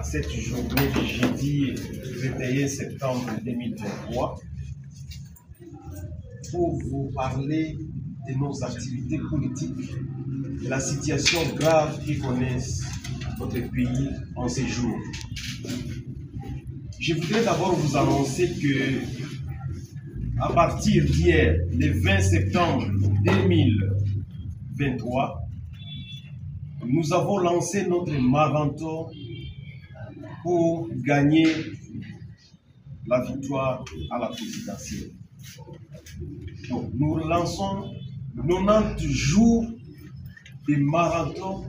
cette journée du jeudi 21 septembre 2023 pour vous parler de nos activités politiques, de la situation grave qui connaissent notre pays en ces jours. Je voudrais d'abord vous annoncer que à partir d'hier, le 20 septembre 2023, nous avons lancé notre marathon pour gagner la victoire à la présidentielle. Donc, nous lançons 90 jours de marathon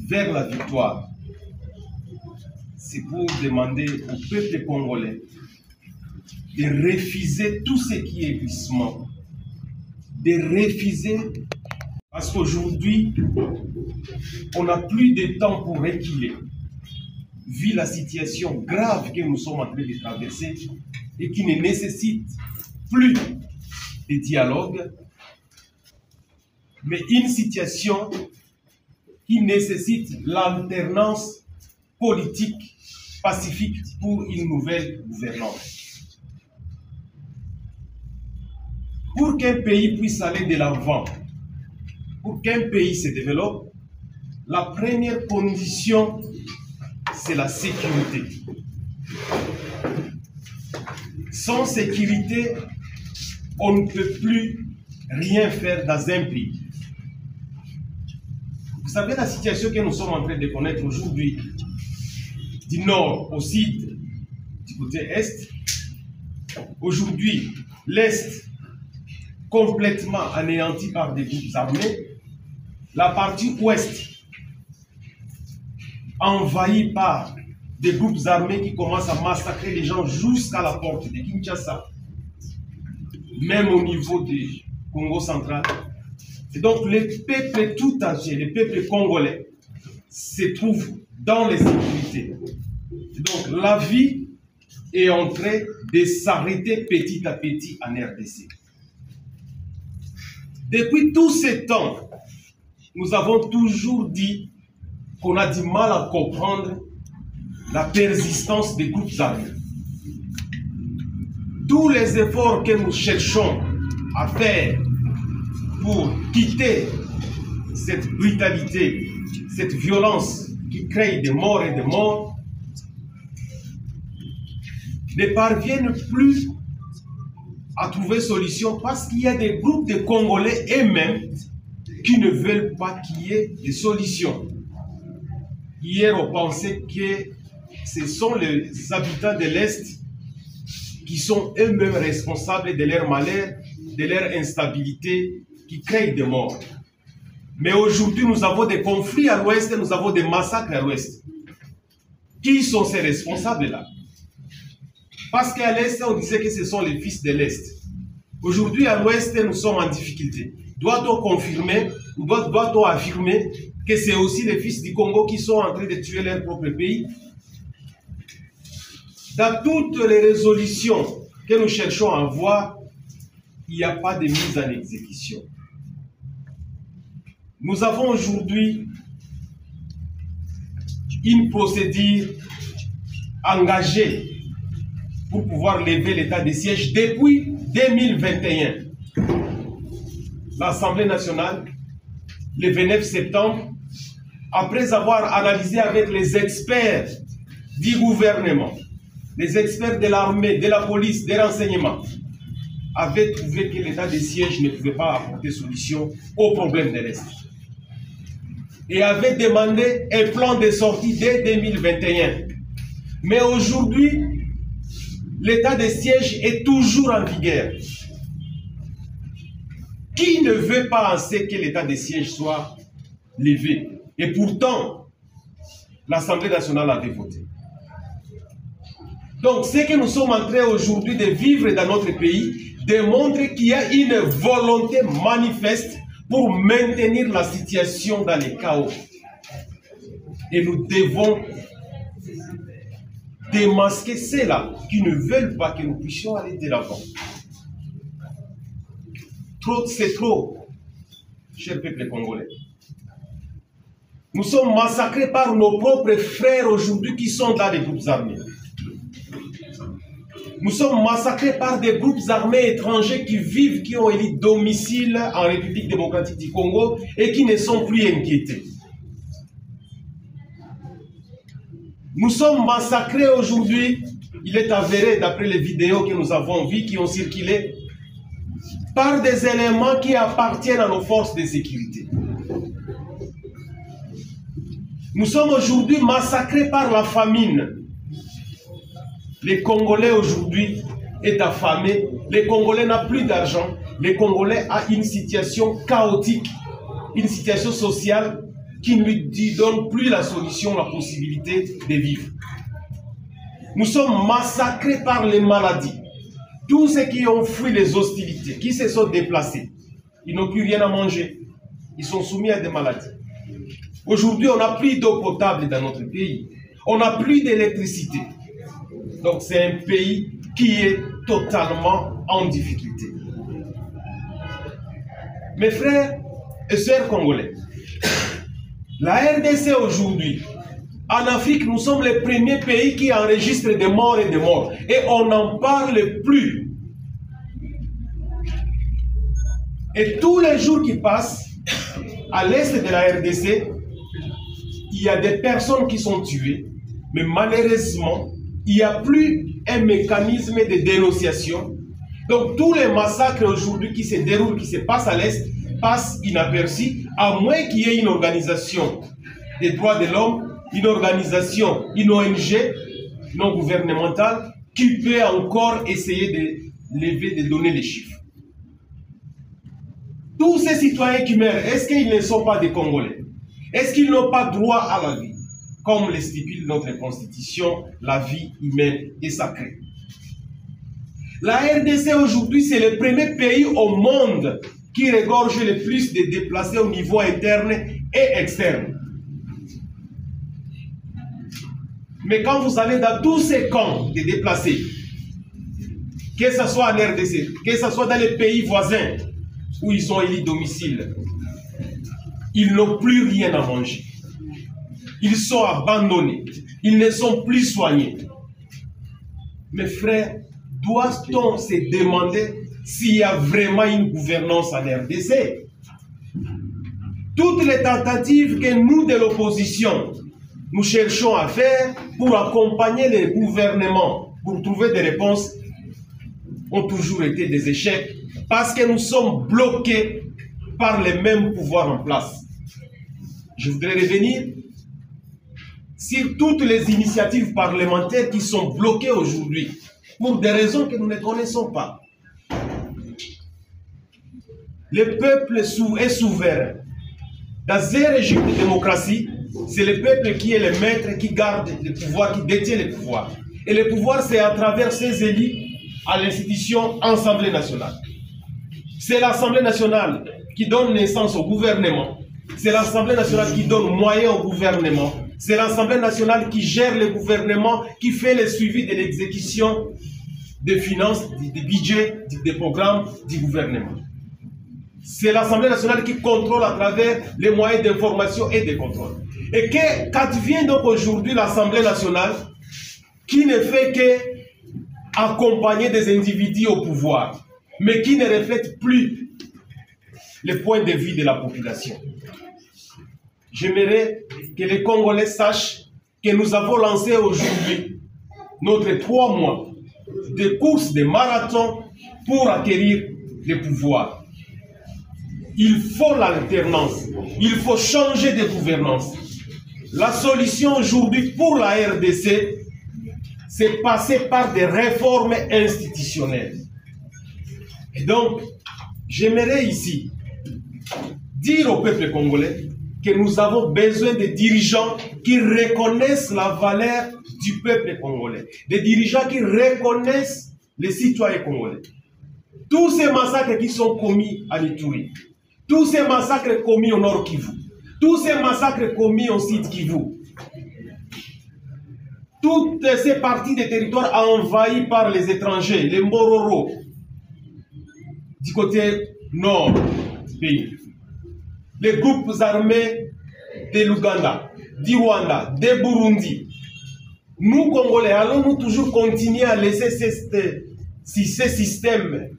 vers la victoire. C'est pour demander au peuple congolais de refuser tout ce qui est glissement, de refuser, parce qu'aujourd'hui, on n'a plus de temps pour reculer, vu la situation grave que nous sommes en train de traverser et qui ne nécessite plus de dialogue, mais une situation qui nécessite l'alternance politique pacifique pour une nouvelle gouvernance. Pour qu'un pays puisse aller de l'avant, pour qu'un pays se développe, la première condition, c'est la sécurité. Sans sécurité, on ne peut plus rien faire dans un pays. Vous savez la situation que nous sommes en train de connaître aujourd'hui, du nord au sud, du côté est. Aujourd'hui, l'est complètement anéanti par des groupes armés. La partie ouest envahie par des groupes armés qui commencent à massacrer les gens jusqu'à la porte de Kinshasa, même au niveau du Congo central. Et donc le peuple tout entier, le peuple congolais, se trouve dans l'insécurité. Donc la vie est en train de s'arrêter petit à petit en RDC. Depuis tout ce temps, nous avons toujours dit qu'on a du mal à comprendre la persistance des groupes armés. Tous les efforts que nous cherchons à faire pour quitter cette brutalité, cette violence qui crée des morts et des morts, ne parviennent plus à trouver solution parce qu'il y a des groupes de Congolais eux-mêmes qui ne veulent pas qu'il y ait des solutions. Hier, on pensait que ce sont les habitants de l'Est qui sont eux-mêmes responsables de leur malheur, de leur instabilité, qui créent des morts. Mais aujourd'hui, nous avons des conflits à l'Ouest, nous avons des massacres à l'Ouest. Qui sont ces responsables-là? Parce qu'à l'Est, on disait que ce sont les fils de l'Est. Aujourd'hui, à l'Ouest, nous sommes en difficulté. Doit-on confirmer, ou doit-on affirmer que c'est aussi les fils du Congo qui sont en train de tuer leur propre pays? Dans toutes les résolutions que nous cherchons à voir, il n'y a pas de mise en exécution. Nous avons aujourd'hui une procédure engagée pour pouvoir lever l'état de siège depuis 2021. L'Assemblée nationale, le 29 septembre, après avoir analysé avec les experts du gouvernement, les experts de l'armée, de la police, des renseignements, avait trouvé que l'état de siège ne pouvait pas apporter solution au problème de l'Est. Et avait demandé un plan de sortie dès 2021. Mais aujourd'hui, l'état de siège est toujours en vigueur. Qui ne veut pas penser que l'état de siège soit levé? Et pourtant, l'Assemblée nationale avait voté. Donc, ce que nous sommes en train aujourd'hui de vivre dans notre pays démontre qu'il y a une volonté manifeste pour maintenir la situation dans le chaos. Et nous devons démasquer ceux-là qui ne veulent pas que nous puissions aller de l'avant. Trop, c'est trop, cher peuple congolais. Nous sommes massacrés par nos propres frères aujourd'hui qui sont dans les groupes armés. Nous sommes massacrés par des groupes armés étrangers qui vivent, qui ont élu domicile en République démocratique du Congo et qui ne sont plus inquiétés. Nous sommes massacrés aujourd'hui, il est avéré d'après les vidéos que nous avons vues, qui ont circulé, par des éléments qui appartiennent à nos forces de sécurité. Nous sommes aujourd'hui massacrés par la famine. Les Congolais aujourd'hui est affamé, les Congolais n'ont plus d'argent, les Congolais ont une situation chaotique, une situation sociale qui ne lui donne plus la solution, la possibilité de vivre. Nous sommes massacrés par les maladies. Tous ceux qui ont fui les hostilités, qui se sont déplacés, ils n'ont plus rien à manger. Ils sont soumis à des maladies. Aujourd'hui, on n'a plus d'eau potable dans notre pays. On n'a plus d'électricité. Donc c'est un pays qui est totalement en difficulté. Mes frères et sœurs congolais, la RDC aujourd'hui, en Afrique, nous sommes les premiers pays qui enregistrent des morts et des morts. Et on n'en parle plus. Et tous les jours qui passent, à l'est de la RDC, il y a des personnes qui sont tuées. Mais malheureusement, il n'y a plus un mécanisme de dénonciation. Donc tous les massacres aujourd'hui qui se déroulent, qui se passent à l'Est, passent inaperçus, à moins qu'il y ait une organisation des droits de l'homme, une organisation, une ONG non gouvernementale, qui peut encore essayer de lever, de donner les chiffres. Tous ces citoyens qui meurent, est-ce qu'ils ne sont pas des Congolais? Est-ce qu'ils n'ont pas droit à la vie? Comme le stipule notre constitution, la vie humaine est sacrée. La RDC aujourd'hui, c'est le premier pays au monde qui regorge le plus de déplacés au niveau interne et externe. Mais quand vous allez dans tous ces camps de déplacés, que ce soit en RDC, que ce soit dans les pays voisins où ils ont élu domicile, ils n'ont plus rien à manger. Ils sont abandonnés. Ils ne sont plus soignés. Mes frères, doit-on se demander s'il y a vraiment une gouvernance en RDC? Toutes les tentatives que nous, de l'opposition, nous cherchons à faire pour accompagner les gouvernements, pour trouver des réponses, ont toujours été des échecs parce que nous sommes bloqués par les mêmes pouvoirs en place. Je voudrais revenir sur toutes les initiatives parlementaires qui sont bloquées aujourd'hui pour des raisons que nous ne connaissons pas. Le peuple est souverain. Dans un régime de démocratie, c'est le peuple qui est le maître, qui garde le pouvoir, qui détient le pouvoir. Et le pouvoir, c'est à travers ses élus à l'institution Assemblée nationale. C'est l'Assemblée nationale qui donne naissance au gouvernement. C'est l'Assemblée nationale qui donne moyens au gouvernement. C'est l'Assemblée nationale qui gère le gouvernement, qui fait le suivi de l'exécution des finances, des budgets, des programmes du gouvernement. C'est l'Assemblée nationale qui contrôle à travers les moyens d'information et de contrôle. Et qu'advient donc aujourd'hui l'Assemblée nationale qui ne fait que accompagner des individus au pouvoir, mais qui ne reflète plus les points de vue de la population. J'aimerais que les Congolais sachent que nous avons lancé aujourd'hui notre 3 mois de course de marathon pour acquérir le pouvoir. Il faut l'alternance, il faut changer de gouvernance. La solution aujourd'hui pour la RDC, c'est passer par des réformes institutionnelles. Et donc, j'aimerais ici dire au peuple congolais que nous avons besoin de dirigeants qui reconnaissent la valeur du peuple congolais, des dirigeants qui reconnaissent les citoyens congolais. Tous ces massacres qui sont commis à Ituri, tous ces massacres commis au Nord Kivu, tous ces massacres commis au Sud Kivu, toutes ces parties des territoires envahies par les étrangers, les Mbororo, du côté nord du pays, les groupes armés de l'Ouganda, du Rwanda, de Burundi, nous, Congolais, allons-nous toujours continuer à laisser ces systèmes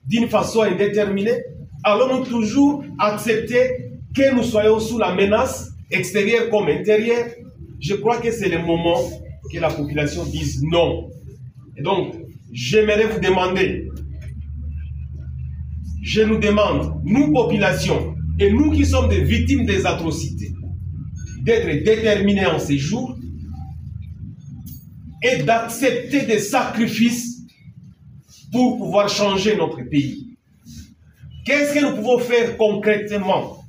d'une façon indéterminée? Allons-nous toujours accepter que nous soyons sous la menace extérieure comme intérieure? Je crois que c'est le moment que la population dise non. Et donc, j'aimerais vous demander, je nous demande, nous, population, et nous qui sommes des victimes des atrocités, d'être déterminés en ces jours et d'accepter des sacrifices pour pouvoir changer notre pays. Qu'est-ce que nous pouvons faire concrètement?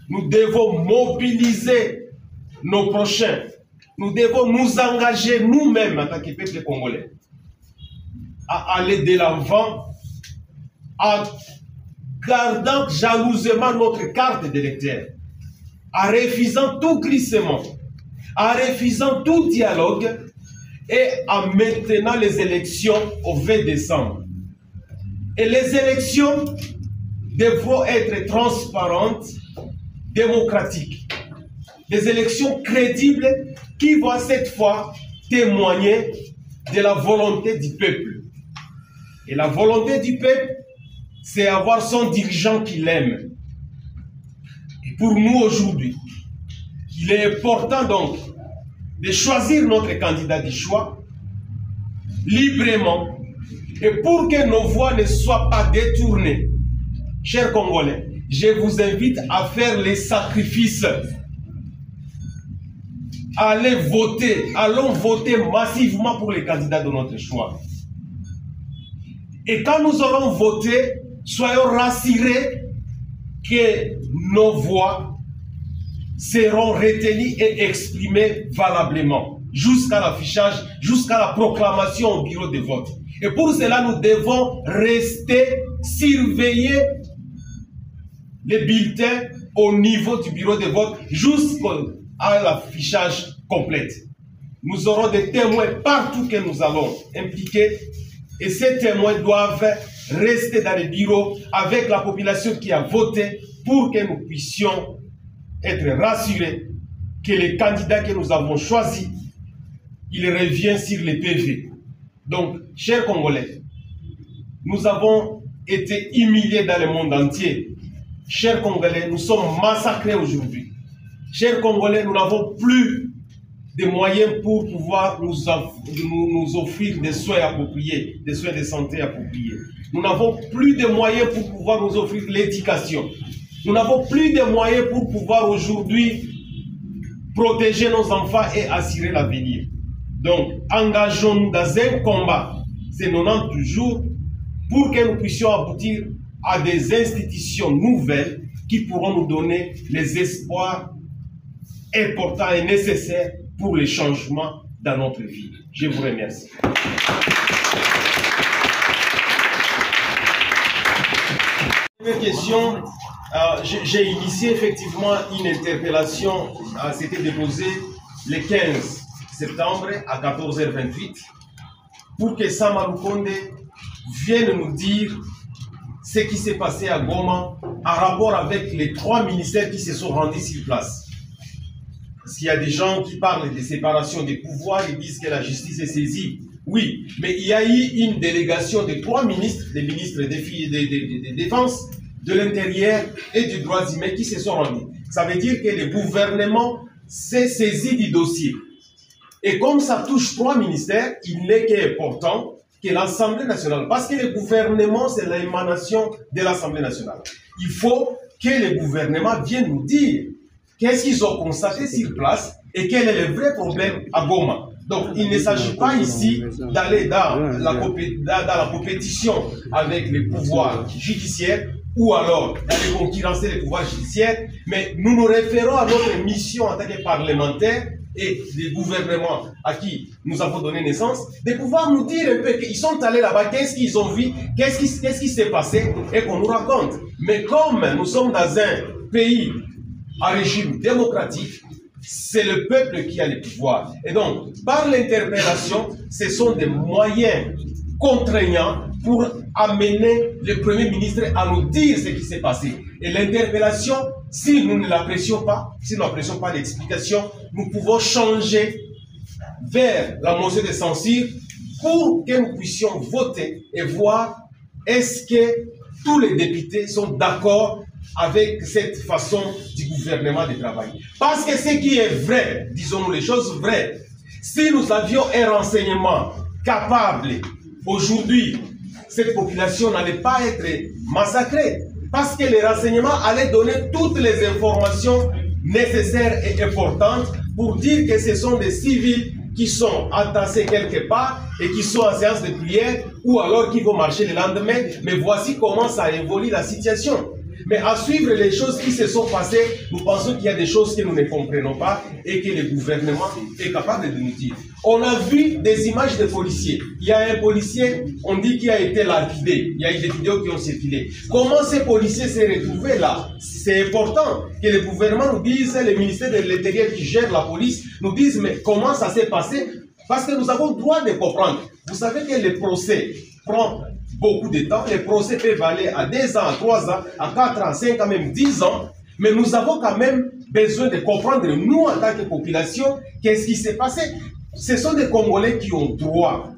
Nous devons mobiliser nos prochains. Nous devons nous engager nous-mêmes en tant que peuple congolais à aller de l'avant en gardant jalousement notre carte d'électeur, en refusant tout glissement, en refusant tout dialogue et en maintenant les élections au 20 décembre. Et les élections devront être transparentes, démocratiques. Des élections crédibles qui vont cette fois témoigner de la volonté du peuple. Et la volonté du peuple, c'est avoir son dirigeant qu'il aime. Et pour nous aujourd'hui, il est important donc de choisir notre candidat du choix librement et pour que nos voix ne soient pas détournées. Chers Congolais, je vous invite à faire les sacrifices. Allez voter, allons voter massivement pour les candidats de notre choix. Et quand nous aurons voté, soyons rassurés que nos voix seront retenues et exprimées valablement jusqu'à l'affichage, jusqu'à la proclamation au bureau de vote. Et pour cela, nous devons rester surveiller les bulletins au niveau du bureau de vote jusqu'à l'affichage complet. Nous aurons des témoins partout que nous allons impliquer et ces témoins doivent rester dans les bureaux avec la population qui a voté pour que nous puissions être rassurés que les candidats que nous avons choisis, il revient sur les PV. Donc, chers Congolais, nous avons été humiliés dans le monde entier. Chers Congolais, nous sommes massacrés aujourd'hui. Chers Congolais, nous n'avons plus de moyens pour pouvoir nous offrir des soins appropriés, des soins de santé appropriés. Nous n'avons plus de moyens pour pouvoir nous offrir l'éducation. Nous n'avons plus de moyens pour pouvoir aujourd'hui protéger nos enfants et assurer l'avenir. Donc, engageons-nous dans un combat, c'est 90 jours, pour que nous puissions aboutir à des institutions nouvelles qui pourront nous donner les espoirs importants et nécessaires pour les changements dans notre vie. Je vous remercie. Première question, j'ai initié effectivement une interpellation, c'était déposée le 15 septembre à 14h28 pour que Sama Lukonde vienne nous dire ce qui s'est passé à Goma en rapport avec les 3 ministères qui se sont rendus sur place. Parce qu'il y a des gens qui parlent de séparation des pouvoirs, ils disent que la justice est saisie. Oui, mais il y a eu une délégation de 3 ministres, des ministres de défense, de l'intérieur et des droits humains qui se sont rendus. Ça veut dire que le gouvernement s'est saisi du dossier. Et comme ça touche 3 ministères, il n'est qu'important que l'Assemblée nationale, parce que le gouvernement, c'est l'émanation de l'Assemblée nationale. Il faut que le gouvernement vienne nous dire qu'est-ce qu'ils ont constaté sur place et quel est le vrai problème à Goma. Donc, il ne s'agit pas ici d'aller dans la compétition avec les pouvoirs judiciaires ou alors d'aller concurrencer les pouvoirs judiciaires, mais nous nous référons à notre mission en tant que parlementaires et les gouvernements à qui nous avons donné naissance, de pouvoir nous dire un peu qu'ils sont allés là-bas, qu'est-ce qu'ils ont vu, qu'est-ce qui s'est passé et qu'on nous raconte. Mais comme nous sommes dans un pays à régime démocratique, c'est le peuple qui a le pouvoir. Et donc, par l'interpellation, ce sont des moyens contraignant pour amener le Premier ministre à nous dire ce qui s'est passé. Et l'interpellation, si nous ne l'apprécions pas, si nous n'apprécions pas l'explication, nous pouvons changer vers la motion de censure pour que nous puissions voter et voir est-ce que tous les députés sont d'accord avec cette façon du gouvernement de travailler. Parce que ce qui est vrai, disons-nous les choses vraies, si nous avions un renseignement capable, aujourd'hui, cette population n'allait pas être massacrée. Parce que les renseignements allaient donner toutes les informations nécessaires et importantes pour dire que ce sont des civils qui sont entassés quelque part et qui sont en séance de prière ou alors qui vont marcher le lendemain. Mais voici comment ça évolue la situation. Mais à suivre les choses qui se sont passées, nous pensons qu'il y a des choses que nous ne comprenons pas et que le gouvernement est capable de nous dire. On a vu des images de policiers. Il y a un policier, on dit qu'il a été lapidé. Il y a eu des vidéos qui ont circulé. Comment ces policiers s'est retrouvé là? C'est important que le gouvernement nous dise, le ministère de l'Intérieur qui gère la police, nous dise mais comment ça s'est passé? Parce que nous avons le droit de comprendre. Vous savez que le procès prend beaucoup de temps. Les procès peuvent aller à 2 ans, à 3 ans, à 4 ans, 5 ans, même 10 ans. Mais nous avons quand même besoin de comprendre, nous, en tant que population, qu'est-ce qui s'est passé. Ce sont des Congolais qui ont droit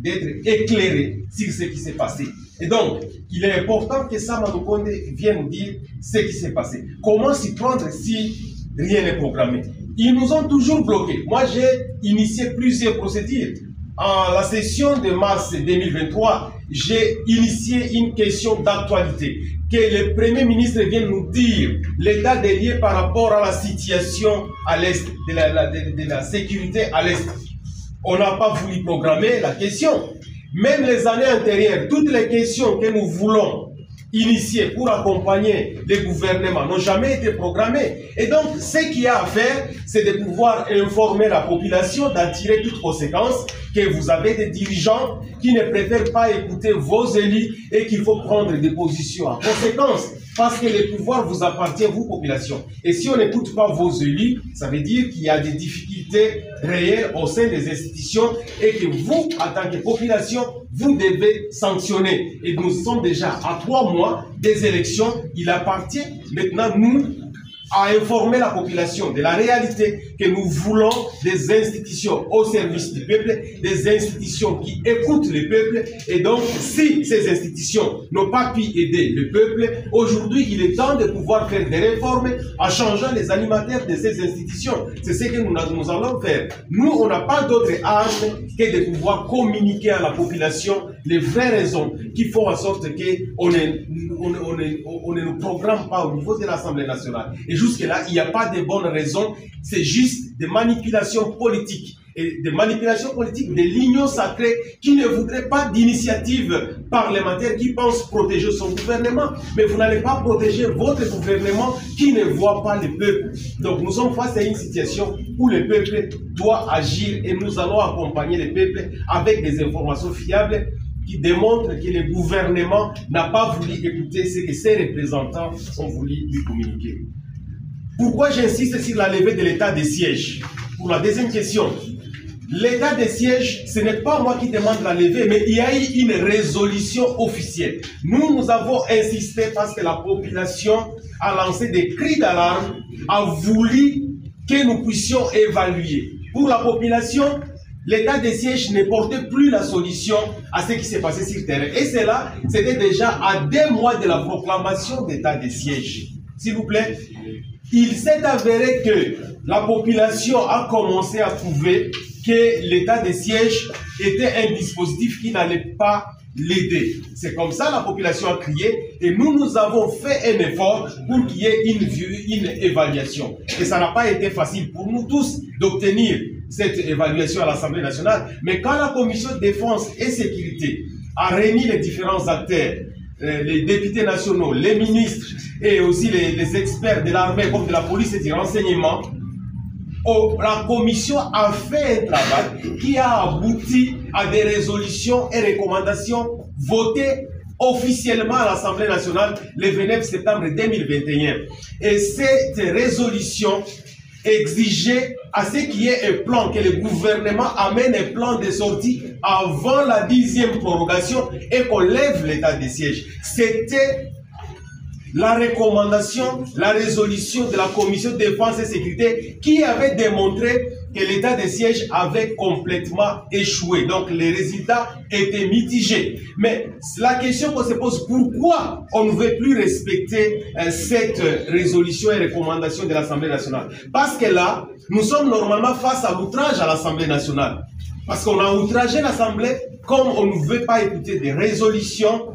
d'être éclairés sur ce qui s'est passé. Et donc, il est important que Sama Lukonde vienne nous dire ce qui s'est passé. Comment s'y prendre si rien n'est programmé? Ils nous ont toujours bloqués. Moi, j'ai initié plusieurs procédures. En la session de mars 2023, j'ai initié une question d'actualité. Que le Premier ministre vienne nous dire l'état des lieux par rapport à la situation à l'Est, de la sécurité à l'Est. On n'a pas voulu programmer la question. Même les années antérieures, toutes les questions que nous voulons initiées pour accompagner les gouvernements n'ont jamais été programmées. Et donc, ce qu'il y a à faire, c'est de pouvoir informer la population, d'en tirer toutes conséquences, que vous avez des dirigeants qui ne préfèrent pas écouter vos élus et qu'il faut prendre des positions en conséquence. Parce que le pouvoir vous appartient, vous, population. Et si on n'écoute pas vos élus, ça veut dire qu'il y a des difficultés réelles au sein des institutions et que vous, en tant que population, vous devez sanctionner. Et nous sommes déjà à 3 mois des élections. Il appartient maintenant, nous, à informer la population de la réalité que nous voulons des institutions au service du peuple, des institutions qui écoutent le peuple. Et donc, si ces institutions n'ont pas pu aider le peuple, aujourd'hui, il est temps de pouvoir faire des réformes en changeant les animateurs de ces institutions. C'est ce que nous allons faire. Nous, on n'a pas d'autre arme que de pouvoir communiquer à la population les vraies raisons qui font en sorte qu'on ne nous programme pas au niveau de l'Assemblée nationale. Et jusque-là, il n'y a pas de bonnes raisons, c'est juste des manipulations politiques. Et des manipulations politiques de l'union sacrée qui ne voudrait pas d'initiative parlementaire, qui pense protéger son gouvernement. Mais vous n'allez pas protéger votre gouvernement qui ne voit pas le peuple. Donc nous sommes face à une situation où le peuple doit agir et nous allons accompagner le peuple avec des informations fiables qui démontrent que le gouvernement n'a pas voulu écouter ce que ses représentants ont voulu lui communiquer. Pourquoi j'insiste sur la levée de l'état de siège? Pour la deuxième question, l'état de siège, ce n'est pas moi qui demande la levée, mais il y a eu une résolution officielle. Nous avons insisté parce que la population a lancé des cris d'alarme, a voulu que nous puissions évaluer. Pour la population, l'état de siège ne portait plus la solution à ce qui s'est passé sur le terrain. Et cela, c'était déjà à 2 mois de la proclamation d'état de siège. S'il vous plaît, il s'est avéré que la population a commencé à trouver que l'état de siège était un dispositif qui n'allait pas l'aider. C'est comme ça la population a crié et nous avons fait un effort pour qu'il y ait une évaluation. Et ça n'a pas été facile pour nous tous d'obtenir cette évaluation à l'Assemblée nationale. Mais quand la commission de défense et sécurité a réuni les différents acteurs, les députés nationaux, les ministres et aussi les experts de l'armée comme de la police et du renseignement, la commission a fait un travail qui a abouti à des résolutions et recommandations votées officiellement à l'Assemblée nationale le 29 septembre 2021. Et cette résolution exiger à ce qu'il y ait un plan, que le gouvernement amène un plan de sortie avant la 10e prorogation et qu'on lève l'état de siège. C'était la recommandation, la résolution de la Commission de défense et sécurité qui avait démontré que l'état de siège avait complètement échoué. Donc les résultats étaient mitigés. Mais la question qu'on se pose, pourquoi on ne veut plus respecter cette résolution et recommandation de l'Assemblée nationale? Parce que là, nous sommes normalement face à l'outrage à l'Assemblée nationale. Parce qu'on a outragé l'Assemblée comme on ne veut pas écouter des résolutions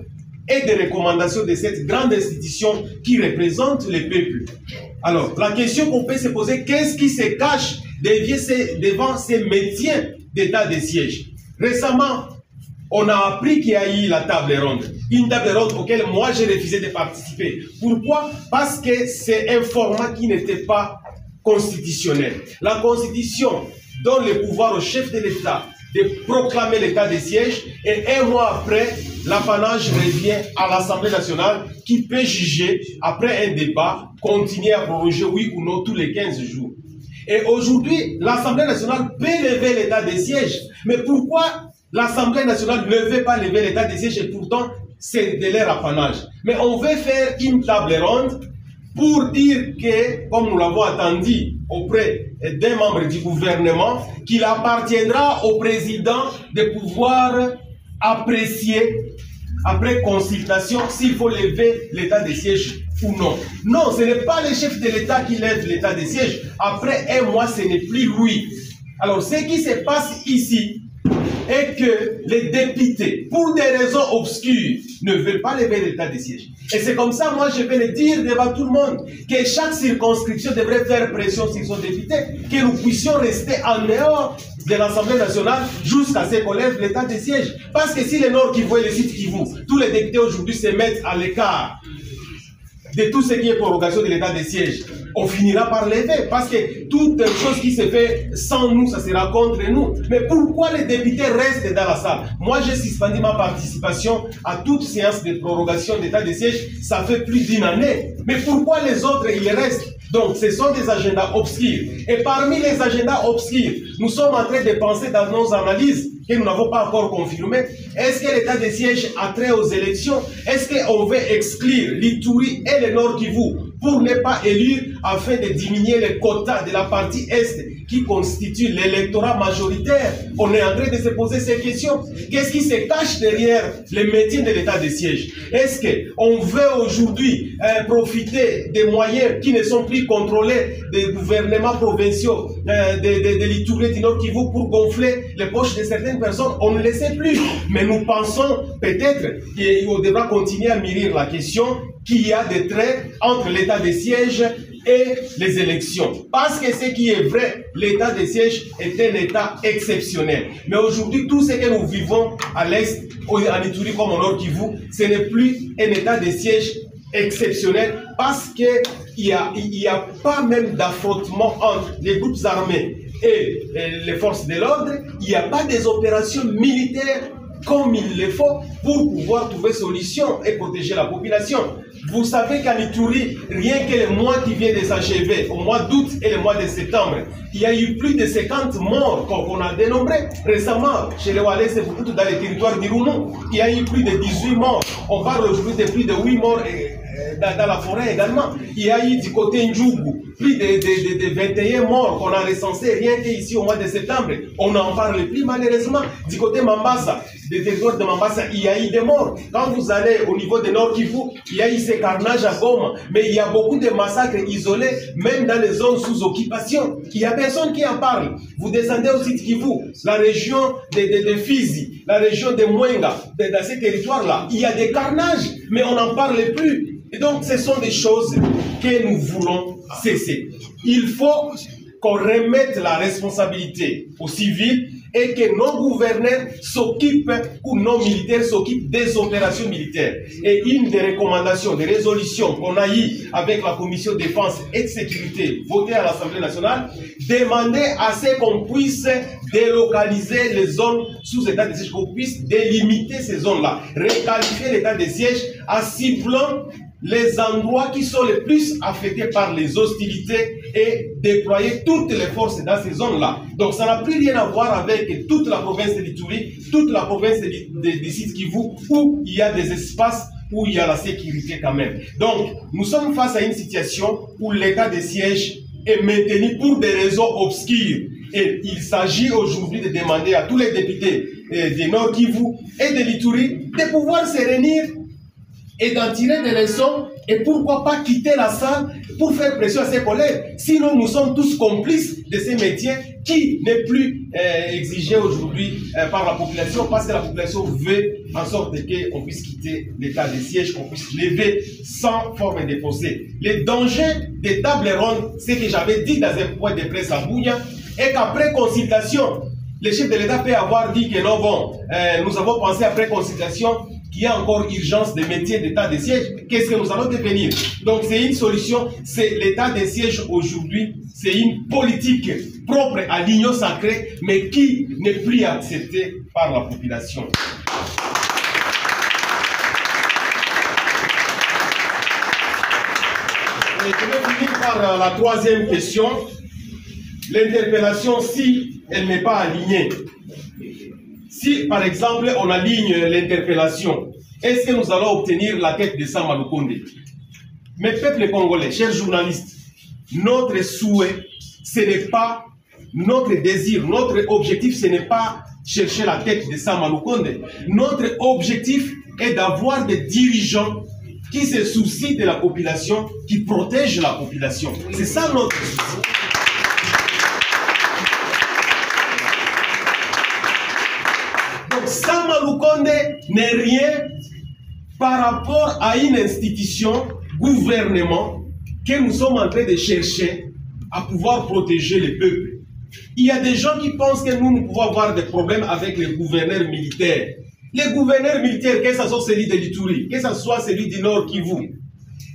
et des recommandations de cette grande institution qui représente les peuples. Alors, la question qu'on peut se poser, qu'est-ce qui se cache devant ces métiers d'état de siège? Récemment, on a appris qu'il y a eu la table ronde. Une table ronde auquel moi j'ai refusé de participer. Pourquoi? Parce que c'est un format qui n'était pas constitutionnel. La Constitution donne le pouvoir au chef de l'État de proclamer l'état de siège et un mois après, l'apanage revient à l'Assemblée nationale qui peut juger, après un débat, continuer à proroger oui ou non tous les 15 jours. Et aujourd'hui, l'Assemblée nationale peut lever l'état de siège. Mais pourquoi l'Assemblée nationale ne veut pas lever l'état de siège et pourtant c'est de leur apanage? Mais on veut faire une table ronde pour dire que, comme nous l'avons attendu auprès d'un membre du gouvernement, qu'il appartiendra au président de pouvoir apprécier, après consultation, s'il faut lever l'état de siège ou non. Non, ce n'est pas le chef de l'État qui lève l'état de siège. Après un mois, ce n'est plus lui. Alors, ce qui se passe ici est que les députés, pour des raisons obscures, ne veulent pas lever l'état de siège. Et c'est comme ça, moi, je vais le dire devant tout le monde, que chaque circonscription devrait faire pression sur son député, que nous puissions rester en dehors de l'Assemblée nationale jusqu'à ce qu'on lève l'état de siège. Parce que si le Nord Kivu et le Sud Kivu, tous les députés aujourd'hui se mettent à l'écart de tout ce qui est prorogation de l'état de siège, on finira par lever, parce que toute chose qui se fait sans nous, ça sera contre nous. Mais pourquoi les députés restent dans la salle? Moi, j'ai suspendu ma participation à toute séance de prorogation d'état de siège, ça fait plus d'une année. Mais pourquoi les autres, ils restent? Donc, ce sont des agendas obscurs. Et parmi les agendas obscurs, nous sommes en train de penser dans nos analyses que nous n'avons pas encore confirmées. Est-ce que l'état de siège a trait aux élections? Est-ce qu'on veut exclure l'Ituri et le Nord Kivu pour ne pas élire afin de diminuer les quotas de la partie Est qui constitue l'électorat majoritaire? On est en train de se poser ces questions. Qu'est-ce qui se cache derrière les métiers de l'état de siège? Est-ce qu'on veut aujourd'hui profiter des moyens qui ne sont plus contrôlés des gouvernements provinciaux de l'Ituri et du Nord Kivu pour gonfler les poches de certaines personnes? On ne le sait plus. Mais nous pensons peut-être qu'on devra continuer à mûrir la question qu'il y a des traits entre l'état de siège et les élections. Parce que ce qui est vrai, l'état de siège est un état exceptionnel. Mais aujourd'hui, tout ce que nous vivons à l'Est, en Ituri comme au Nord Kivu, ce n'est plus un état de siège exceptionnel parce qu'il n'y a pas même d'affrontement entre les groupes armés et les forces de l'ordre. Il n'y a pas des opérations militaires comme il le faut pour pouvoir trouver solution et protéger la population. Vous savez qu'en Ituri, rien que le mois qui vient de s'achever, au mois d'août et le mois de septembre, il y a eu plus de 50 morts qu'on a dénombrés. Récemment, chez les Walais, c'est beaucoup dans les territoires d'Irumu, il y a eu plus de 18 morts. On parle aujourd'hui de plus de 8 morts dans la forêt également. Il y a eu du côté Ndjougou, plus de 21 morts qu'on a recensés rien qu'ici au mois de septembre. On n'en parle plus malheureusement. Du côté Mambasa, des territoires de Mambasa, il y a eu des morts. Quand vous allez au niveau de Nord Kivu, il y a eu ces carnages à Goma. Mais il y a beaucoup de massacres isolés, même dans les zones sous occupation. Il n'y a personne qui en parle. Vous descendez au site Kivu, la région de Fizi, la région de Mwenga, dans ces territoires-là, il y a des carnages, mais on n'en parle plus. Et donc, ce sont des choses que nous voulons cesser. Il faut qu'on remette la responsabilité aux civils et que nos gouverneurs s'occupent, ou nos militaires s'occupent des opérations militaires. Et une des recommandations, des résolutions qu'on a eues avec la Commission de défense et de sécurité votée à l'Assemblée nationale, demandait à ce qu'on puisse délocaliser les zones sous état de siège, qu'on puisse délimiter ces zones-là, requalifier l'état de siège en ciblant les endroits qui sont les plus affectés par les hostilités et déployer toutes les forces dans ces zones-là. Donc ça n'a plus rien à voir avec toute la province de l'Ituri, toute la province de Sud Kivu, où il y a des espaces où il y a la sécurité quand même. Donc nous sommes face à une situation où l'état de siège est maintenu pour des raisons obscures. Et il s'agit aujourd'hui de demander à tous les députés de Nord Kivu et de l'Ituri de pouvoir se réunir et d'en tirer des leçons et pourquoi pas quitter la salle pour faire pression à ses collègues. Sinon, nous sommes tous complices de ces métiers qui n'est plus exigé aujourd'hui par la population parce que la population veut en sorte qu'on puisse quitter l'état de siège, qu'on puisse lever sans forme de procès. Le danger des tables rondes, c'est que j'avais dit dans un point de presse à Bounia, et qu'après consultation, le chef de l'État peut avoir dit que non, bon, nous avons pensé après consultation qu'il y a encore urgence des métiers d'état de siège. Qu'est-ce que nous allons devenir? Donc c'est une solution, c'est l'état de siège aujourd'hui, c'est une politique propre à l'union sacrée, mais qui n'est plus acceptée par la population. Et je vais finir par la troisième question. L'interpellation, si elle n'est pas alignée, si par exemple on aligne l'interpellation, est-ce que nous allons obtenir la tête de Sama Lukonde? Mes peuples congolais, chers journalistes, notre souhait, ce n'est pas notre désir, notre objectif, ce n'est pas chercher la tête de Sama Lukonde. Notre objectif est d'avoir des dirigeants qui se soucient de la population, qui protègent la population. C'est ça notre souci. Sama Lukonde n'est rien par rapport à une institution, gouvernement, que nous sommes en train de chercher à pouvoir protéger le peuple. Il y a des gens qui pensent que nous pouvons avoir des problèmes avec les gouverneurs militaires. Les gouverneurs militaires, que ce soit celui de l'Ituri, que ce soit celui du Nord Kivu,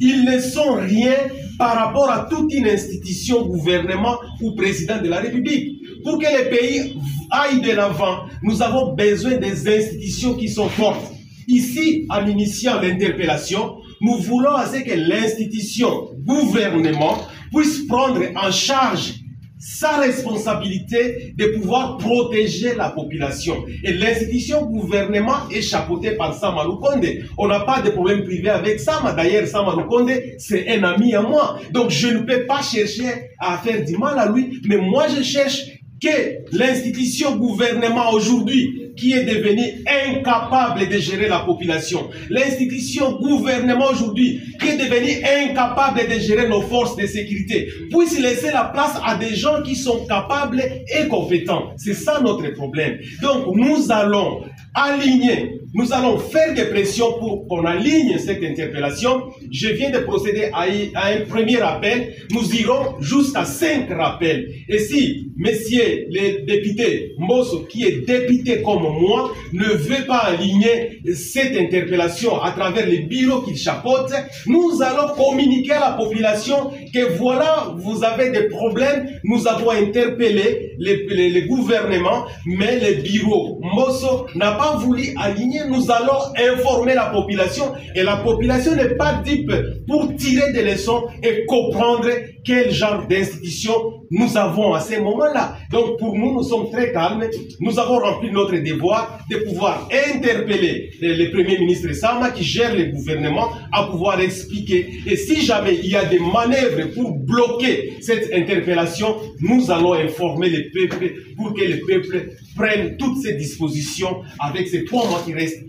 ils ne sont rien par rapport à toute une institution, gouvernement ou président de la République. Pour que les pays aillent de l'avant, nous avons besoin des institutions qui sont fortes. Ici, en initiant l'interpellation, nous voulons que l'institution gouvernement puisse prendre en charge sa responsabilité de pouvoir protéger la population. Et l'institution gouvernement est chapeautée par Sama Lukonde. On n'a pas de problème privé avec Sama. D'ailleurs, Sama Lukonde, c'est un ami à moi. Donc, je ne peux pas chercher à faire du mal à lui, mais moi, je cherche que l'institution gouvernement aujourd'hui, qui est devenue incapable de gérer la population, l'institution gouvernement aujourd'hui, qui est devenue incapable de gérer nos forces de sécurité, puisse laisser la place à des gens qui sont capables et compétents. C'est ça notre problème. Donc nous allons aligner, nous allons faire des pressions pour qu'on aligne cette interpellation. Je viens de procéder à un premier appel. Nous irons jusqu'à 5 rappels. Et si, messieurs les députés, Mbosso, qui est député comme moi, ne veut pas aligner cette interpellation à travers les bureaux qu'il chapeaute, nous allons communiquer à la population que voilà, vous avez des problèmes, nous avons interpellé les gouvernements, mais les bureaux Mbosso n'a pas voulu aligner. Nous allons informer la population, et la population n'est pas dupe pour tirer des leçons et comprendre quel genre d'institution nous avons à ce moment-là. Donc pour nous, nous sommes très calmes. Nous avons rempli notre devoir de pouvoir interpeller le Premier ministre Sama qui gère le gouvernement à pouvoir expliquer. Et si jamais il y a des manœuvres pour bloquer cette interpellation, nous allons informer le peuple pour que le peuple prenne toutes ces dispositions avec ces 3 mois qui restent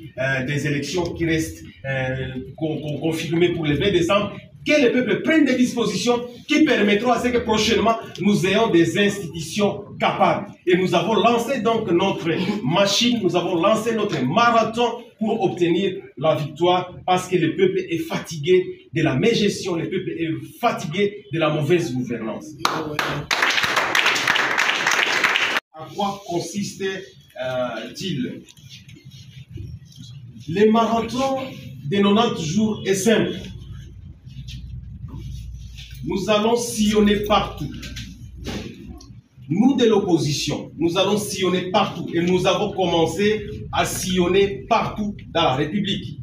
des élections qui restent confirmées pour le 20 décembre. Que le peuple prenne des dispositions qui permettront à ce que prochainement nous ayons des institutions capables. Et nous avons lancé donc notre machine, nous avons lancé notre marathon pour obtenir la victoire parce que le peuple est fatigué de la mégestion, le peuple est fatigué de la mauvaise gouvernance. À quoi consiste-t-il? Le marathon de 90 jours est simple. Nous allons sillonner partout. Nous de l'opposition, nous allons sillonner partout et nous avons commencé à sillonner partout dans la République.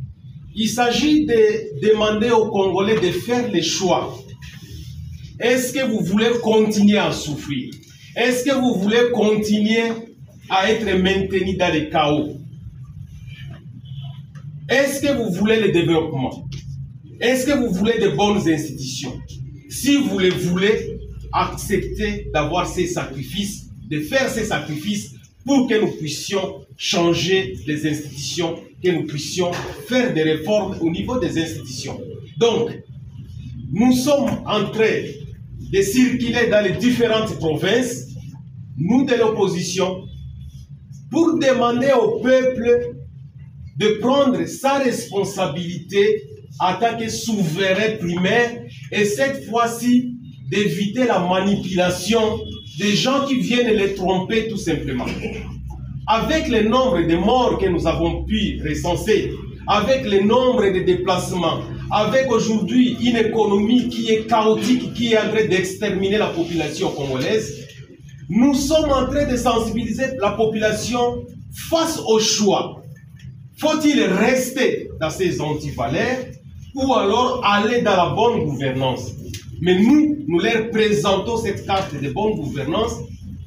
Il s'agit de demander aux Congolais de faire les choix Est-ce que vous voulez continuer à souffrir? Est-ce que vous voulez continuer à être maintenu dans le chaos? Est-ce que vous voulez le développement? Est-ce que vous voulez de bonnes institutions? Si vous le voulez, acceptez d'avoir ces sacrifices, de faire ces sacrifices pour que nous puissions changer les institutions, que nous puissions faire des réformes au niveau des institutions. Donc, nous sommes en train de circuler dans les différentes provinces, nous de l'opposition, pour demander au peuple de prendre sa responsabilité en tant que souverain primaire et cette fois-ci d'éviter la manipulation des gens qui viennent les tromper tout simplement. Avec le nombre de morts que nous avons pu recenser, avec le nombre de déplacements, avec aujourd'hui une économie qui est chaotique, qui est en train d'exterminer la population congolaise, nous sommes en train de sensibiliser la population face au choix. Faut-il rester dans ces antivaleurs ou alors aller dans la bonne gouvernance? Mais nous leur présentons cette carte de bonne gouvernance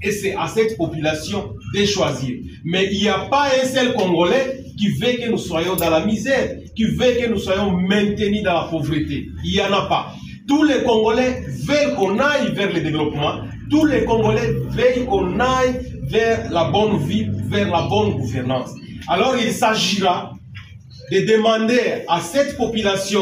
et c'est à cette population de choisir. Mais il n'y a pas un seul Congolais qui veut que nous soyons dans la misère, qui veut que nous soyons maintenus dans la pauvreté. Il n'y en a pas. Tous les Congolais veulent qu'on aille vers le développement. Tous les Congolais veulent qu'on aille vers la bonne vie, vers la bonne gouvernance. Alors il s'agira de demander à cette population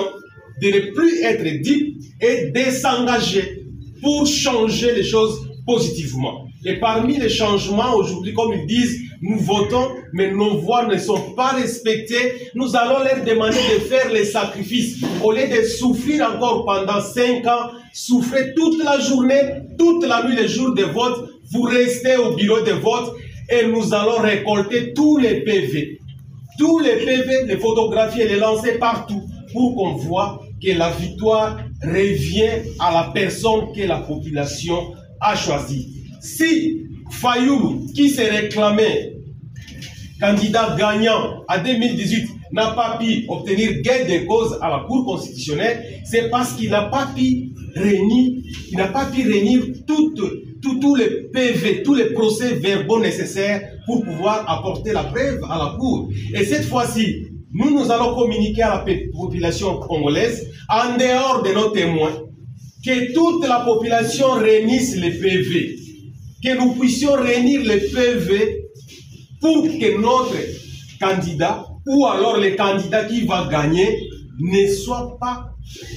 de ne plus être dupe et de s'engager pour changer les choses positivement. Et parmi les changements aujourd'hui, comme ils disent, nous votons, mais nos voix ne sont pas respectées. Nous allons leur demander de faire les sacrifices. Au lieu de souffrir encore pendant 5 ans, souffrez toute la journée, toute la nuit, les jours de vote, vous restez au bureau de vote et nous allons récolter tous les PV. Tous les PV, les photographies et les lancer partout pour qu'on voit que la victoire revient à la personne que la population a choisie. Si Fayoulou, qui s'est réclamé candidat gagnant en 2018, n'a pas pu obtenir gain de cause à la Cour constitutionnelle, c'est parce qu'il n'a pas pu réunir tous les PV, tous les procès-verbaux nécessaires pour pouvoir apporter la preuve à la Cour. Et cette fois-ci, nous allons communiquer à la population congolaise, en dehors de nos témoins, que toute la population réunisse les PV, que nous puissions réunir les PV pour que notre candidat, ou alors le candidat qui va gagner, ne soit pas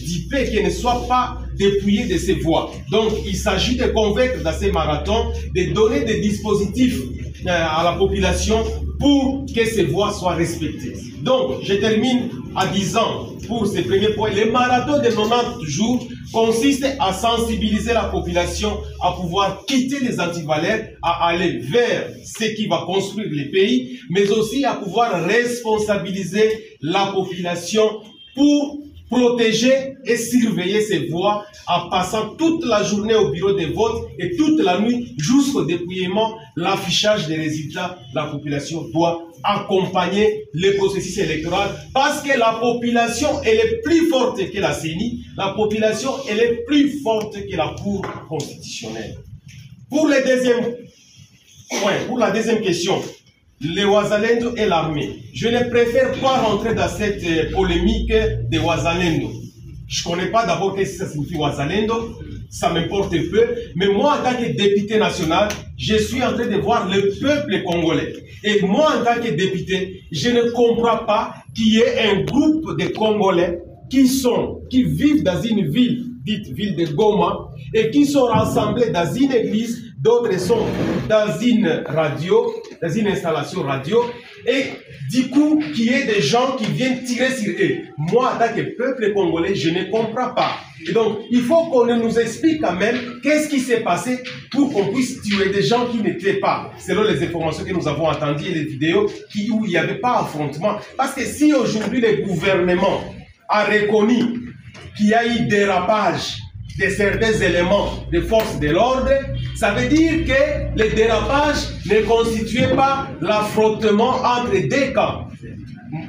dipé, qu'il ne soit pas dépouillé de ses voix. Donc, il s'agit de convaincre dans ces marathons, de donner des dispositifs à la population pour que ces voix soient respectées. Donc, je termine en disant, pour ces premiers points, le marathon de 90 jours consiste à sensibiliser la population à pouvoir quitter les antivaleurs, à aller vers ce qui va construire le pays, mais aussi à pouvoir responsabiliser la population pour protéger et surveiller ses voix en passant toute la journée au bureau de vote et toute la nuit jusqu'au dépouillement, l'affichage des résultats. La population doit accompagner le processus électoral parce que la population elle est plus forte que la CENI, la population elle est plus forte que la Cour constitutionnelle. Pour le deuxième point, pour la deuxième question, les Wazalendo et l'armée. Je ne préfère pas rentrer dans cette polémique des Wazalendo. Je ne connais pas d'abord qu'est-ce que ça signifie Wazalendo, ça m'importe peu, mais moi en tant que député national, je suis en train de voir le peuple congolais. Et moi en tant que député, je ne comprends pas qu'il y ait un groupe de Congolais qui vivent dans une ville, dite ville de Goma, et qui sont rassemblés dans une église, d'autres sont dans une radio, dans une installation radio, et du coup, qu'il y ait des gens qui viennent tirer sur eux. Moi, en tant que peuple congolais, je ne comprends pas. Et donc, il faut qu'on nous explique quand même qu'est-ce qui s'est passé pour qu'on puisse tuer des gens qui n'étaient pas, selon les informations que nous avons entendues et les vidéos, où il n'y avait pas affrontement. Parce que si aujourd'hui le gouvernement a reconnu qu'il y a eu dérapage de certains éléments des forces de l'ordre, ça veut dire que le dérapage ne constituait pas l'affrontement entre deux camps.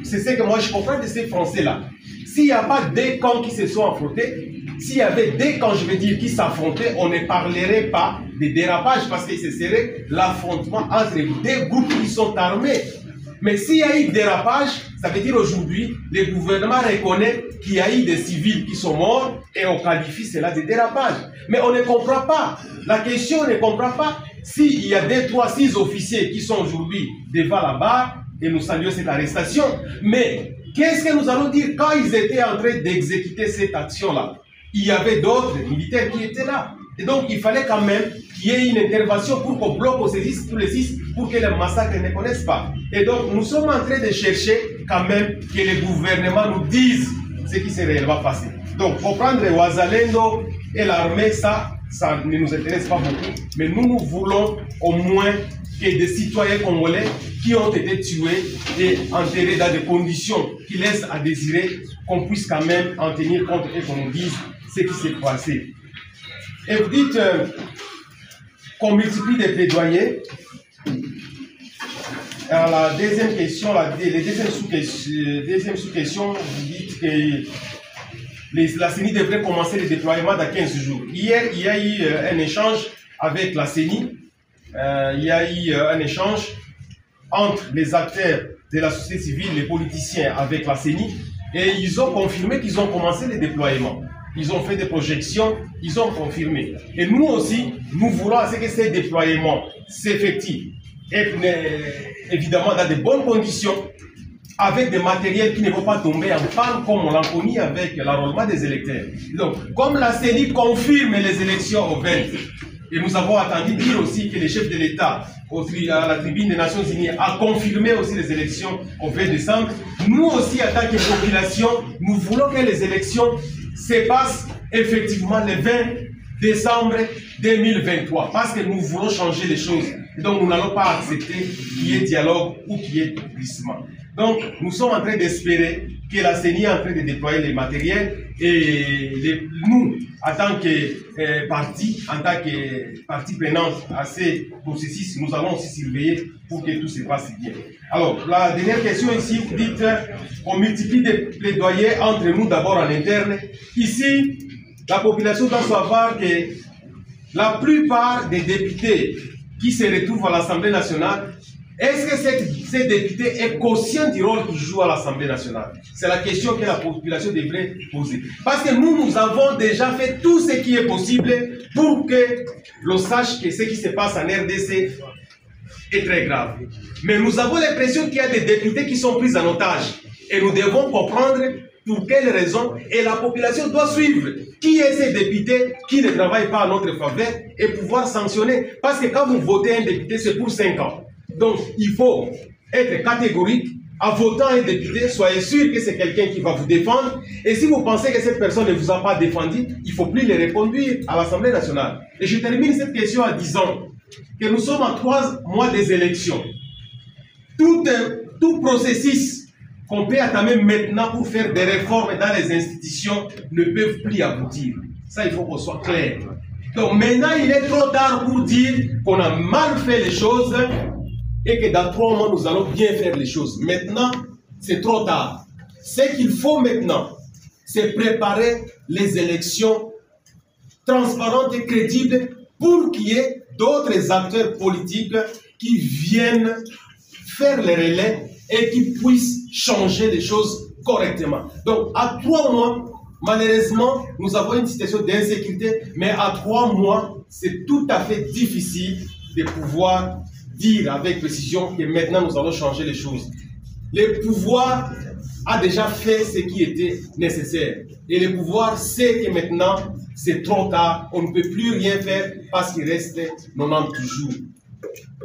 C'est ce que moi je comprends de ces Français-là. S'il n'y a pas deux camps qui se sont affrontés, s'il y avait des camps, je veux dire, qui s'affrontaient, on ne parlerait pas de dérapage parce que ce serait l'affrontement entre des groupes qui sont armés. Mais s'il y a eu dérapage, ça veut dire aujourd'hui, le gouvernement reconnaît qu'il y a eu des civils qui sont morts et on qualifie cela de dérapage. Mais on ne comprend pas. La question, on ne comprend pas s'il y a 2, 3, 6 officiers qui sont aujourd'hui devant la barre et nous saluons cette arrestation. Mais qu'est-ce que nous allons dire quand ils étaient en train d'exécuter cette action-là? Il y avait d'autres militaires qui étaient là. Et donc, il fallait quand même qu'il y ait une intervention pour qu'on bloque tous les 6 pour que les massacres ne connaissent pas. Et donc, nous sommes en train de chercher quand même que le gouvernement nous dise ce qui s'est réellement passé. Donc, pour prendre Ouazalendo et l'armée, ça ne nous intéresse pas beaucoup. Mais nous voulons au moins que des citoyens congolais qui ont été tués et enterrés dans des conditions qui laissent à désirer, qu'on puisse quand même en tenir compte et qu'on nous dise ce qui s'est passé. Et vous dites qu'on multiplie des plaidoyers. Alors la deuxième question, deuxième sous-question, vous dites que la CENI devrait commencer le déploiement dans 15 jours. Hier, il y a eu un échange avec la CENI. Il y a eu un échange entre les acteurs de la société civile, les politiciens avec la CENI, et ils ont confirmé qu'ils ont commencé le déploiement. Ils ont fait des projections, ils ont confirmé. Et nous aussi, nous voulons que ces déploiements s'effectuent, évidemment dans de bonnes conditions, avec des matériels qui ne vont pas tomber en panne comme on l'a connu avec l'enrôlement des électeurs. Donc, comme la CENI confirme les élections au 20, et nous avons attendu dire aussi que le chef de l'État, à la tribune des Nations Unies, a confirmé aussi les élections au 20 décembre, nous aussi, en tant que population, nous voulons que les élections se passent effectivement le 20 décembre 2023, parce que nous voulons changer les choses. Donc, nous n'allons pas accepter qu'il y ait dialogue ou qu'il y ait glissement. Donc, nous sommes en train d'espérer que la CENI est en train de déployer les matériels et nous, en tant que parti prenante à ces processus, nous allons aussi surveiller pour que tout se passe bien. Alors, la dernière question ici, vous dites qu'on multiplie des plaidoyers entre nous d'abord en interne. Ici, la population doit savoir que la plupart des députés qui se retrouvent à l'Assemblée nationale, est-ce que ces députés est conscient du rôle qu'ils jouent à l'Assemblée nationale? C'est la question que la population devrait poser. Parce que nous avons déjà fait tout ce qui est possible pour que l'on sache que ce qui se passe en RDC est très grave. Mais nous avons l'impression qu'il y a des députés qui sont pris en otage. Et nous devons comprendre pour quelles raisons. Et la population doit suivre qui est ces députés qui ne travaillent pas en notre faveur et pouvoir sanctionner. Parce que quand vous votez un député, c'est pour 5 ans. Donc, il faut être catégorique. En votant un député, soyez sûr que c'est quelqu'un qui va vous défendre. Et si vous pensez que cette personne ne vous a pas défendu, il ne faut plus les reconduire à l'Assemblée nationale. Et je termine cette question en disant que nous sommes à 3 mois des élections. Tout processus qu'on peut entamer maintenant pour faire des réformes dans les institutions ne peuvent plus aboutir. Ça, il faut qu'on soit clair. Donc maintenant, il est trop tard pour dire qu'on a mal fait les choses et que dans 3 mois, nous allons bien faire les choses. Maintenant, c'est trop tard. Ce qu'il faut maintenant, c'est préparer les élections transparentes et crédibles pour qu'il y ait d'autres acteurs politiques qui viennent faire les relais et qui puissent changer les choses correctement. Donc, à 3 mois, malheureusement, nous avons une situation d'insécurité, mais à 3 mois, c'est tout à fait difficile de pouvoir dire avec précision que maintenant nous allons changer les choses. Le pouvoir a déjà fait ce qui était nécessaire. Et le pouvoir sait que maintenant, c'est trop tard, on ne peut plus rien faire parce qu'il reste 90 jours.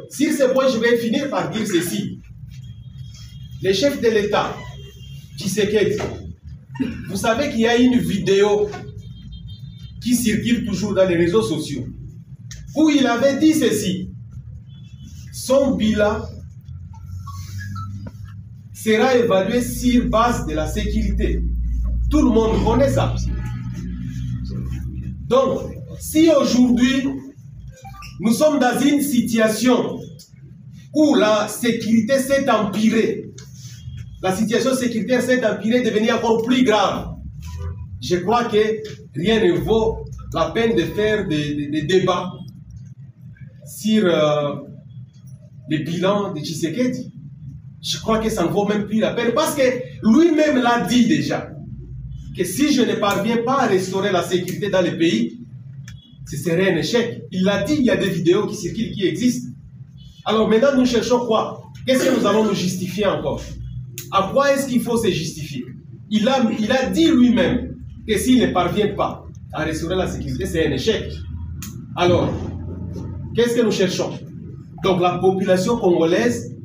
Sur ce point, je vais finir par dire ceci. Le chef de l'État, Tshisekedi, vous savez qu'il y a une vidéo qui circule toujours dans les réseaux sociaux où il avait dit ceci. Son bilan sera évalué sur base de la sécurité. Tout le monde connaît ça. Donc, si aujourd'hui, nous sommes dans une situation où la sécurité s'est empirée, la situation sécuritaire s'est empirée, devenue encore plus grave, je crois que rien ne vaut la peine de faire des débats sur le bilan de Tshisekedi. Je crois que ça ne vaut même plus la peine parce que lui-même l'a dit déjà que si je ne parviens pas à restaurer la sécurité dans le pays, ce serait un échec. Il l'a dit, il y a des vidéos qui circulent, qui existent. Alors maintenant, nous cherchons quoi? Qu'est-ce que nous allons nous justifier encore? À quoi est-ce qu'il faut se justifier? Il a dit lui-même que s'il ne parvient pas à restaurer la sécurité, c'est un échec. Alors, qu'est-ce que nous cherchons? Donc la population congolaise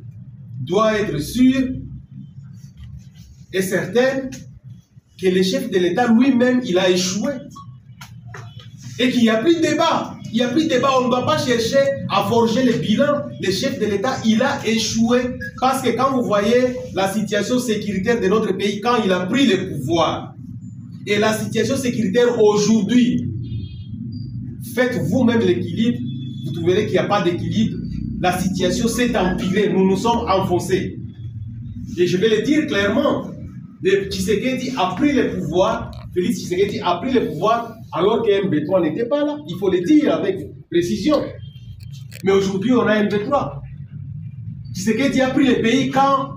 doit être sûre et certaine que le chef de l'État lui-même, il a échoué. Et qu'il n'y a plus de débat. Il n'y a plus de débat. On ne doit pas chercher à forger le bilan. Le chef de l'État, il a échoué. Parce que quand vous voyez la situation sécuritaire de notre pays, quand il a pris le pouvoir, et la situation sécuritaire aujourd'hui, faites vous-même l'équilibre, vous verrez qu'il n'y a pas d'équilibre. La situation s'est empirée. Nous nous sommes enfoncés. Et je vais le dire clairement. Tshisekedi a pris le pouvoir, Félix Tshisekedi a pris le pouvoir alors que M23 n'était pas là. Il faut le dire avec précision. Mais aujourd'hui, on a M23. Tshisekedi a pris le pays quand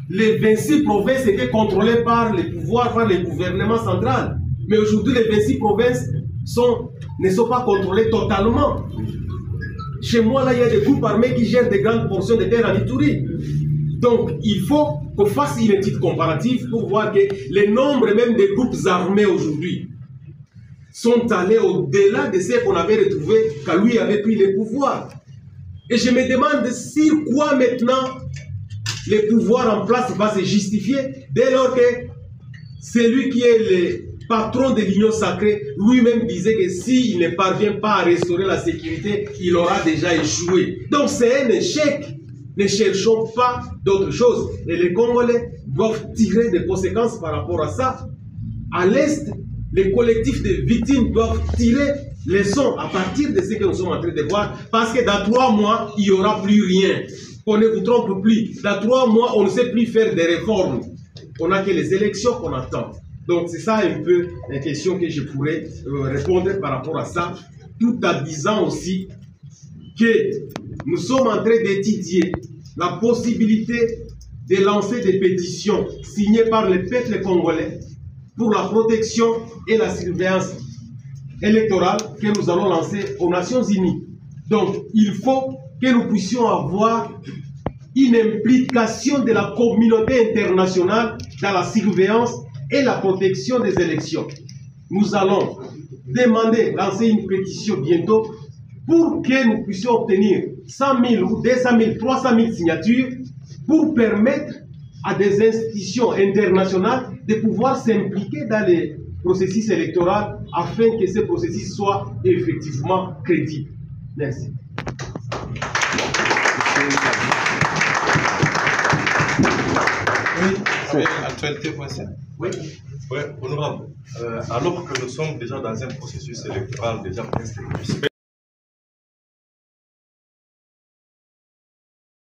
les 26 provinces étaient contrôlées par les pouvoirs, par le gouvernement central. Mais aujourd'hui, les 26 provinces ne sont pas contrôlées totalement. Chez moi, là, il y a des groupes armés qui gèrent des grandes portions de terre en Ituri. Donc, il faut qu'on fasse une étude comparative pour voir que les nombres même des groupes armés aujourd'hui sont allés au-delà de ce qu'on avait retrouvé quand lui avait pris le pouvoir. Et je me demande sur quoi maintenant le pouvoir en place va se justifier dès lors que celui qui est le patron de l'Union sacrée lui-même disait que s'il ne parvient pas à restaurer la sécurité, il aura déjà échoué. Donc c'est un échec. Ne cherchons pas d'autre chose. Et les Congolais doivent tirer des conséquences par rapport à ça. À l'Est, les collectifs de victimes doivent tirer les leçons à partir de ce que nous sommes en train de voir. Parce que dans 3 mois, il n'y aura plus rien. On ne vous trompe plus. Dans 3 mois, on ne sait plus faire des réformes. On n'a que les élections qu'on attend. Donc c'est ça un peu la question que je pourrais répondre par rapport à ça. Tout en disant aussi que nous sommes en train d'étudier la possibilité de lancer des pétitions signées par le peuple congolais pour la protection et la surveillance électorale que nous allons lancer aux Nations Unies. Donc, il faut que nous puissions avoir une implication de la communauté internationale dans la surveillance et la protection des élections. Nous allons demander, lancer une pétition bientôt pour que nous puissions obtenir 100 000 ou 200 000, 300 000 signatures pour permettre à des institutions internationales de pouvoir s'impliquer dans les processus électoraux afin que ce processus soit effectivement crédible. Merci. Oui, actualité.c. Oui. Oui, honorable. Alors que nous sommes déjà dans un processus électoral déjà presque